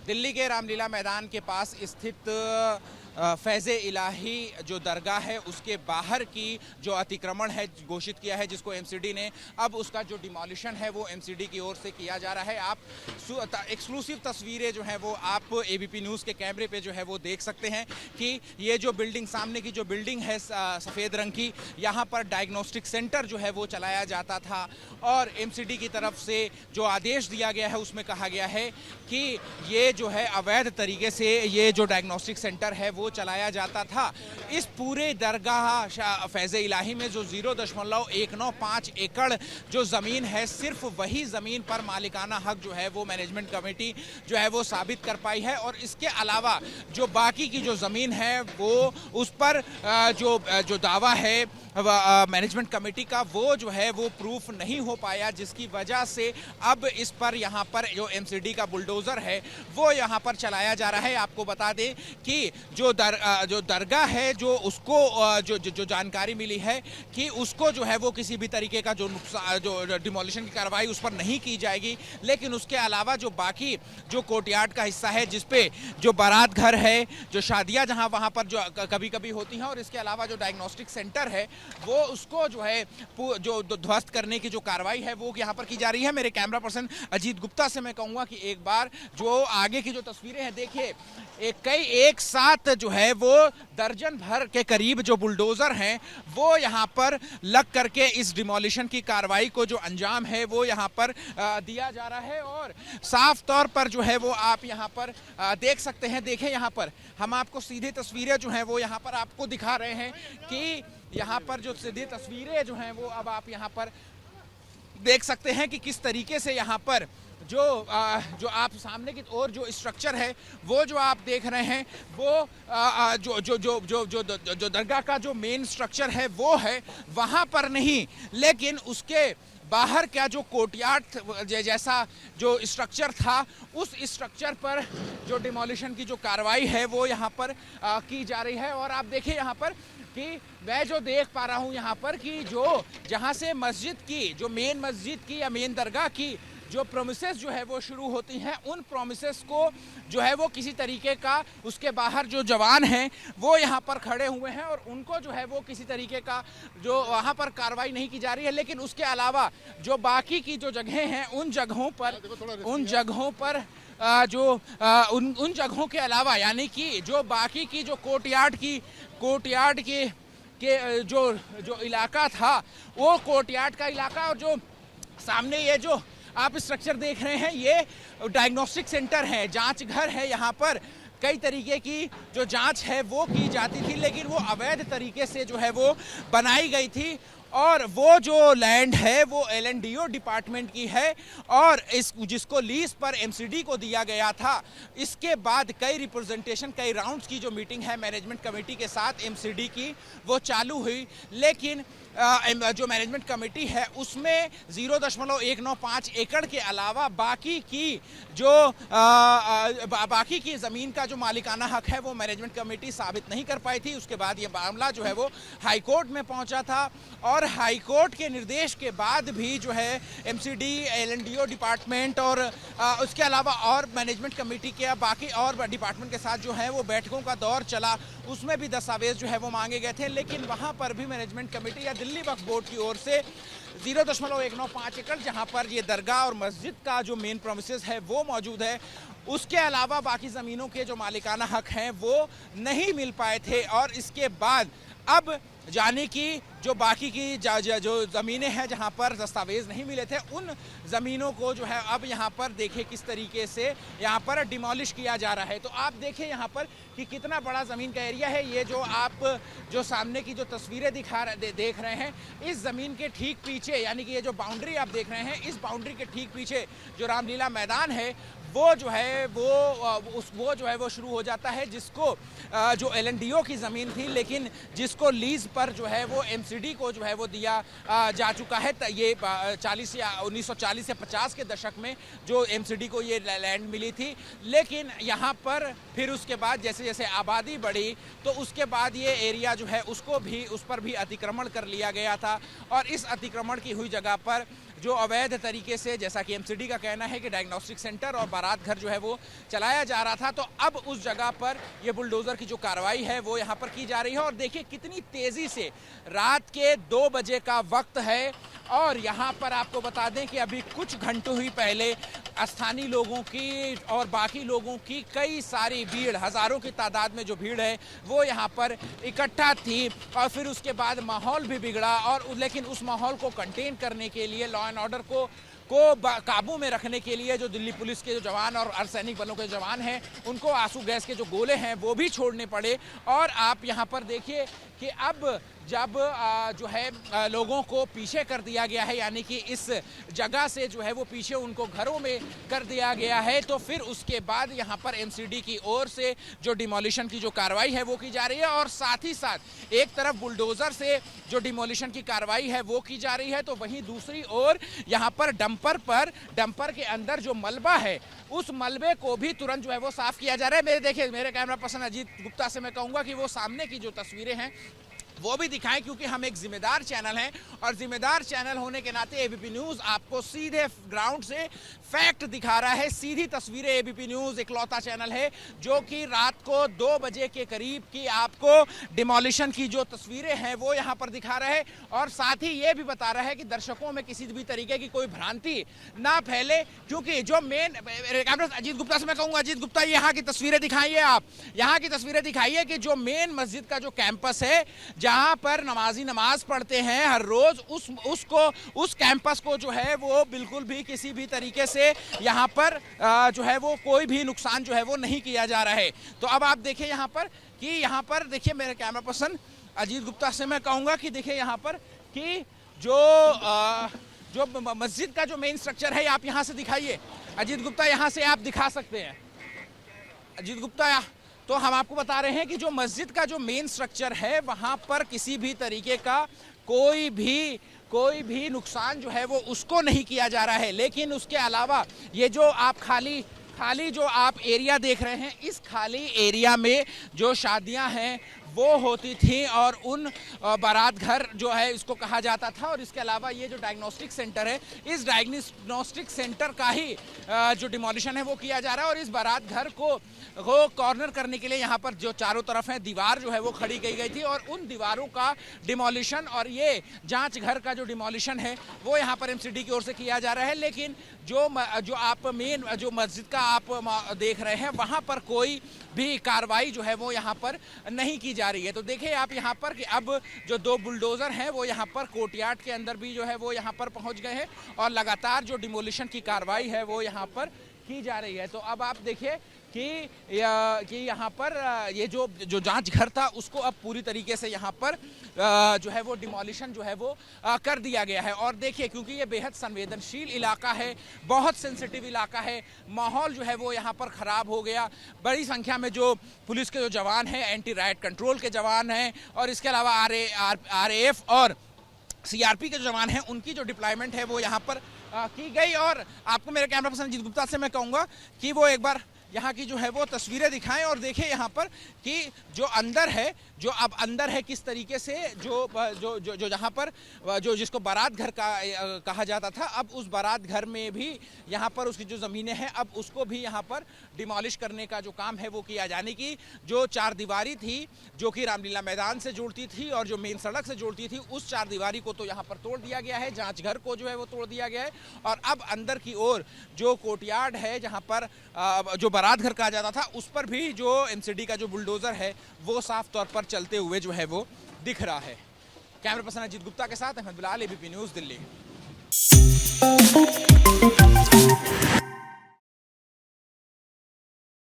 दिल्ली के रामलीला मैदान के पास स्थित फैज़े इलाही जो दरगाह है उसके बाहर की जो अतिक्रमण है घोषित किया है जिसको एमसीडी ने, अब उसका जो डिमोलिशन है वो एमसीडी की ओर से किया जा रहा है। आप एक्सक्लूसिव तस्वीरें जो हैं वो आप एबीपी न्यूज़ के कैमरे पे जो है वो देख सकते हैं कि ये जो बिल्डिंग, सामने की जो बिल्डिंग है सफ़ेद रंग की, यहाँ पर डायग्नोस्टिक सेंटर जो है वो चलाया जाता था और एमसीडी की तरफ से जो आदेश दिया गया है उसमें कहा गया है कि ये जो है अवैध तरीके से ये जो डायग्नोस्टिक सेंटर है वो चलाया जाता था। इस पूरे दरगाह फैज़े इलाही में जो 0.195 एकड़ जो ज़मीन है, सिर्फ वही ज़मीन पर मालिकाना हक जो है वो मैनेजमेंट कमेटी जो है वो साबित कर पाई है और इसके अलावा जो बाकी की जो ज़मीन है वो उस पर जो दावा है मैनेजमेंट कमेटी का वो जो है वो प्रूफ नहीं हो पाया, जिसकी वजह से अब इस पर यहाँ पर जो एमसीडी का बुलडोज़र है वो यहाँ पर चलाया जा रहा है। आपको बता दें कि जो दरगाह है जो उसको जो जानकारी मिली है कि उसको जो है वो किसी भी तरीके का जो नुकसान, जो डिमोलिशन की कार्रवाई उस पर नहीं की जाएगी, लेकिन उसके अलावा जो बाकी जो कोर्टयार्ड का हिस्सा है जिसपे जो बारात घर है, जो शादियाँ जहाँ वहाँ पर जो कभी कभी होती हैं, और इसके अलावा जो डायग्नोस्टिक सेंटर है वो उसको जो है जो ध्वस्त करने की जो कार्रवाई है वो यहाँ पर की जा रही है। मेरे कैमरा पर्सन अजीत गुप्ता से मैं कहूँगा कि एक बार जो आगे की जो तस्वीरें हैं देखिए, एक साथ जो है वो दर्जन भर के करीब जो बुलडोजर हैं वो यहाँ पर लग करके इस डिमोलिशन की कार्रवाई को जो अंजाम है वो यहाँ पर दिया जा रहा है। और साफ तौर पर जो है वो आप यहाँ पर देख सकते हैं। देखें, यहाँ पर हम आपको सीधी तस्वीरें जो हैं वो यहाँ पर आपको दिखा रहे हैं कि यहाँ पर जो सीधी तस्वीरें जो हैं वो अब आप यहाँ पर देख सकते हैं कि किस तरीके से यहाँ पर जो आप सामने की ओर जो स्ट्रक्चर है वो जो आप देख रहे हैं वो जो दरगाह का जो मेन स्ट्रक्चर है वो है वहाँ पर नहीं, लेकिन उसके बाहर क्या जो कोर्टयार्ड जैसा जो स्ट्रक्चर था उस स्ट्रक्चर पर जो डिमोलिशन की जो कार्रवाई है वो यहाँ पर की जा रही है। और आप देखिए यहाँ पर कि मैं जो देख पा रहा हूँ यहाँ पर कि जो जहाँ से मस्जिद की जो मेन मस्जिद की या मेन दरगाह की जो प्रोमिसेस जो है वो शुरू होती हैं, उन प्रोमिसेस को जो है वो किसी तरीके का उसके बाहर जो जवान हैं वो यहाँ पर खड़े हुए हैं और उनको जो है वो किसी तरीके का जो वहाँ पर कार्रवाई नहीं की जा रही है। लेकिन उसके अलावा जो बाकी की जो जगहें हैं उन जगहों पर उन जगहों के अलावा, यानी कि जो बाकी की जो कोर्टयार्ड के जो इलाका था वो कोर्टयार्ड का इलाका, और जो सामने ये जो आप स्ट्रक्चर देख रहे हैं ये डायग्नोस्टिक सेंटर है, जांच घर है। यहाँ पर कई तरीके की जो जांच है वो की जाती थी, लेकिन वो अवैध तरीके से जो है वो बनाई गई थी और वो जो लैंड है वो LNDO डिपार्टमेंट की है और जिसको लीज पर एमसीडी को दिया गया था। इसके बाद कई रिप्रेजेंटेशन, कई राउंड्स की जो मीटिंग है मैनेजमेंट कमेटी के साथ एमसीडी की वो चालू हुई, लेकिन जो मैनेजमेंट कमेटी है उसमें 0.195 एकड़ के अलावा बाकी की ज़मीन का जो मालिकाना हक है वो मैनेजमेंट कमेटी साबित नहीं कर पाई थी। उसके बाद ये मामला जो है वो हाई कोर्ट में पहुंचा था और हाई कोर्ट के निर्देश के बाद भी जो है एमसीडी, LNDO डिपार्टमेंट और उसके अलावा और मैनेजमेंट कमेटी के बाकी और डिपार्टमेंट के साथ जो है वो बैठकों का दौर चला, उसमें भी दस्तावेज जो है वो मांगे गए थे, लेकिन वहाँ पर भी मैनेजमेंट कमेटी या दिल्ली वक्फ बोर्ड की ओर से 0.195 एकड़ जहां पर ये दरगाह और मस्जिद का जो मेन प्रोमिसेस है वो मौजूद है, उसके अलावा बाकी ज़मीनों के जो मालिकाना हक हैं वो नहीं मिल पाए थे। और इसके बाद अब जाने की जो बाकी की जो ज़मीनें हैं जहां पर दस्तावेज़ नहीं मिले थे, उन ज़मीनों को जो है अब यहाँ पर देखें किस तरीके से यहाँ पर डिमोलिश किया जा रहा है। तो आप देखें यहाँ पर कि कितना बड़ा ज़मीन का एरिया है। ये जो आप जो सामने की जो तस्वीरें देख रहे हैं, इस ज़मीन के ठीक पीछे, यानी कि ये जो बाउंड्री आप देख रहे हैं, इस बाउंड्री के ठीक पीछे जो रामलीला मैदान है वो जो है वो जो है वो शुरू हो जाता है, जिसको जो LNDO की ज़मीन थी, लेकिन जिसको लीज पर जो है वो एमसीडी को जो है वो दिया जा चुका है। ये 1940 या 50 के दशक में जो एमसीडी को ये लैंड मिली थी, लेकिन यहाँ पर फिर उसके बाद जैसे जैसे आबादी बढ़ी तो उसके बाद ये एरिया जो है उस पर भी अतिक्रमण कर लिया गया था और इस अतिक्रमण की हुई जगह पर जो अवैध तरीके से, जैसा कि एमसीडी का कहना है कि डायग्नोस्टिक सेंटर और बारात घर जो है वो चलाया जा रहा था, तो अब उस जगह पर ये बुलडोजर की जो कार्रवाई है वो यहाँ पर की जा रही है। और देखिए कितनी तेजी से, रात के 2 बजे का वक्त है और यहाँ पर आपको बता दें कि अभी कुछ घंटों ही पहले स्थानीय लोगों की और बाकी लोगों की कई सारी भीड़, हजारों की तादाद में जो भीड़ है वो यहाँ पर इकट्ठा थी और फिर उसके बाद माहौल भी बिगड़ा। और लेकिन उस माहौल को कंटेन करने के लिए, लॉ एंड ऑर्डर को काबू में रखने के लिए जो दिल्ली पुलिस के जो जवान और अर्धसैनिक बलों के जवान हैं, उनको आंसू गैस के जो गोले हैं वो भी छोड़ने पड़े। और आप यहाँ पर देखिए कि अब जब जो है लोगों को पीछे कर दिया गया है, यानी कि इस जगह से जो है वो पीछे उनको घरों में कर दिया गया है, तो फिर उसके बाद यहाँ पर एमसीडी की ओर से जो डिमोलिशन की जो कार्रवाई है वो की जा रही है। और साथ ही साथ एक तरफ बुलडोजर से जो डिमोलिशन की कार्रवाई है वो की जा रही है, तो वहीं दूसरी ओर यहाँ पर डंपर के अंदर जो मलबा है उस मलबे को भी तुरंत जो है वो साफ किया जा रहा है। देखिए मेरे कैमरा पर्सन अजीत गुप्ता से मैं कहूँगा कि वो सामने की जो तस्वीरें हैं वो भी दिखाएं, क्योंकि हम एक जिम्मेदार चैनल हैं और जिम्मेदार चैनल होने के नाते एबीपी न्यूज़ आपको सीधे ग्राउंड से फैक्ट दिखा रहा है, सीधी तस्वीरें। एबीपी न्यूज़ इकलौता चैनल है जो कि रात को 2 बजे के करीब की आपको डिमोलिशन की जो तस्वीरें हैं वो यहाँ पर दिखा रहा है और साथ ही ये भी बता रहा है कि दर्शकों में किसी भी तरीके की कोई भ्रांति ना फैले, क्योंकि जो मेन अजीत गुप्ता से मैं कहूँगा, अजीत गुप्ता यहाँ की तस्वीरें दिखाइए, आप यहाँ की तस्वीरें दिखाइए कि जो मेन मस्जिद का जो कैंपस है जहां पर नमाजी नमाज पढ़ते हैं हर रोज, उस कैंपस को जो है वो बिल्कुल भी किसी भी तरीके से यहां पर जो है वो कोई भी नुकसान जो है वो नहीं किया जा रहा है। तो अब आप देखिए यहां पर कि यहाँ पर देखिए मेरे कैमरा पर्सन अजीत गुप्ता से मैं कहूंगा कि देखिए यहाँ पर कि जो मस्जिद का जो मेन स्ट्रक्चर है आप यहां से दिखाइए। अजीत गुप्ता यहां से आप दिखा सकते हैं। अजीत गुप्ता, तो हम आपको बता रहे हैं कि जो मस्जिद का जो मेन स्ट्रक्चर है वहां पर किसी भी तरीके का कोई भी नुकसान जो है वो उसको नहीं किया जा रहा है। लेकिन उसके अलावा ये जो आप खाली जो आप एरिया देख रहे हैं, इस खाली एरिया में जो शादियां हैं वो होती थी और उन बारात घर जो है इसको कहा जाता था। और इसके अलावा ये जो डायग्नोस्टिक सेंटर है, इस डायग्नोस्टिक सेंटर का ही जो डिमोलिशन है वो किया जा रहा है। और इस बारात घर को कॉर्नर करने के लिए यहाँ पर जो चारों तरफ है दीवार जो है वो खड़ी की गई थी और उन दीवारों का डिमोलिशन और ये जांच घर का जो डिमोलिशन है वो यहाँ पर एमसीडी की ओर से किया जा रहा है। लेकिन जो आप मेन जो मस्जिद का आप देख रहे हैं वहाँ पर कोई भी कार्रवाई जो है वो यहाँ पर नहीं की जा रही है। तो देखिए आप यहाँ पर कि अब जो 2 बुलडोजर हैं वो यहाँ पर कोर्टयार्ड के अंदर भी जो है वो यहाँ पर पहुँच गए हैं और लगातार जो डिमोलिशन की कार्रवाई है वो यहाँ पर की जा रही है। तो अब आप देखिए कि यहाँ पर ये जो जांच घर था उसको अब पूरी तरीके से यहाँ पर जो है वो डिमोलिशन जो है वो कर दिया गया है। और देखिए क्योंकि ये बेहद संवेदनशील इलाका है, बहुत सेंसिटिव इलाका है, माहौल जो है वो यहाँ पर ख़राब हो गया। बड़ी संख्या में जो पुलिस के जो जवान हैं, एंटी राइट कंट्रोल के जवान हैं और इसके अलावा RAF और CRP के जो जवान हैं उनकी जो डिप्लॉयमेंट है वो यहाँ पर की गई। और आपको मेरे कैमरा पर्सन अजीत गुप्ता से मैं कहूँगा कि वो एक बार यहाँ की जो है वो तस्वीरें दिखाएं और देखें यहाँ पर कि जो अंदर है, जो अब अंदर है किस तरीके से जो जहाँ पर जो जिसको बारात घर का कहा जाता था, अब उस बारात घर में भी यहाँ पर उसकी जो ज़मीनें हैं अब उसको भी यहाँ पर डिमोलिश करने का जो काम है वो किया, यानी कि जो 4 दीवारी थी जो कि रामलीला मैदान से जोड़ती थी और जो मेन सड़क से जोड़ती थी, उस 4 दीवारी को तो यहाँ पर तोड़ दिया गया है, जांच घर को जो है वो तोड़ दिया गया है। और अब अंदर की ओर जो कोर्टयार्ड है जहाँ पर जो बारात घर कहा जाता था उस पर भी जो एमसीडी का जो बुलडोजर है वो साफ तौर पर चलते हुए जो है वो दिख रहा है। कैमरा पर्सन अजीत गुप्ता के साथ अहमद बिलाल, एबीपी न्यूज़, दिल्ली।